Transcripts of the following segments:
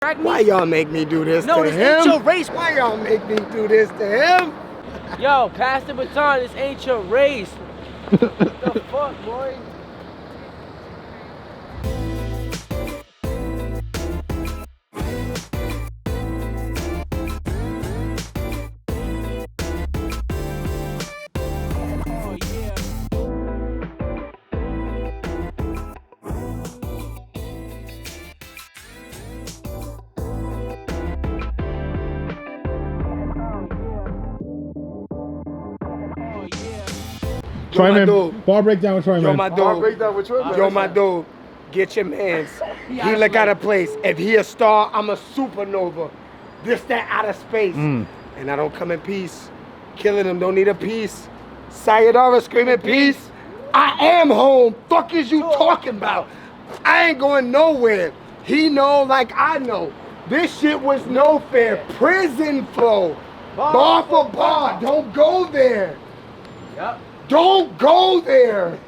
track meet? Why y'all make me do this to him? No, this ain't your race. Why y'all make me do this to him? Yo, pass the baton. This ain't your race. What the fuck, boy? Troyman, bar breakdown with Troyman. Yo, my dude. Bar breakdown with Troyman. Yo, my dude. Get your mans. He look out of place. If he a star, I'm a supernova. This, that, out of space. And I don't come in peace. Killing him, don't need a piece. Sayonara, screaming peace. I am home. Fuck is you talking about? I ain't going nowhere. He know like I know. This shit was no fair. Prison flow. Bar for bar. Don't go there. Yep. Don't go there.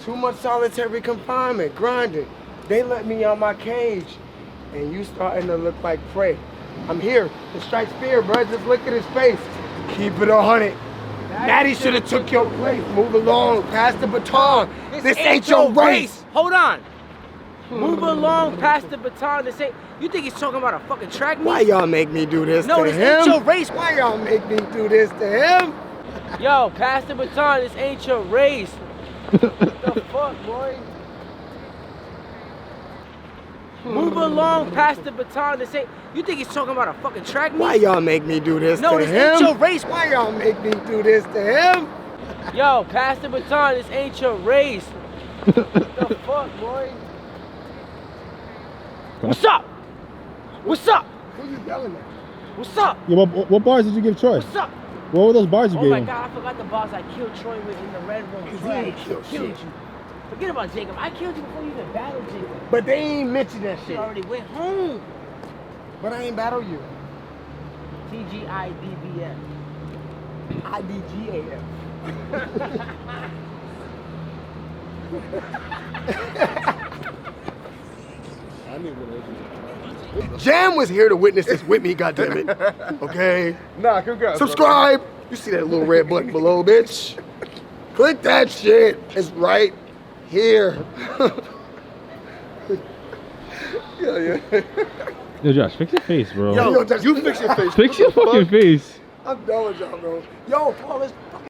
Too much solitary confinement, grinding. They let me out my cage, and you starting to look like prey. I'm here. It strikes fear, bro. Just look at his face. Keep it 100. Maddie should have took your place. Move along, pass the baton. This ain't your race. Hold on. Move along, pass the baton. This ain't. You think he's talking about a fucking track meet? Why y'all make me do this No, to this him? ain't your race. Why y'all make me do this to him? Yo, pass the baton. This ain't your race. What the fuck, boy? Move along, pass the baton. This ain't. You think he's talking about a fucking track meet? Why y'all make me do this No, to this him? ain't your race. Why y'all make me do this to him? Yo, pass the baton. This ain't your race. What the fuck, boy? What's up? What's up? Who you yelling at? What's up? Yeah, what bars did you give Troy? What's up? What were those bars you Oh gave my him? God, I forgot the boss. I killed Troy in the red room. He Troy, I ain't killed killed shit. you. Forget about Jacob. I killed you before you even battled Jacob. But they ain't mention that He shit. already went home. But I ain't battle you. TGIDBF. IDGAF. Jam was here to witness this with me, goddammit. Okay? Nah, congrats. Subscribe. You see that little red button below, bitch? Click that shit. It's right here. Yeah. Yo, Josh, fix your face, bro. Yo, You fix your face. Fix your fucking face. I'm done with y'all, bro. Yo, Paul, let's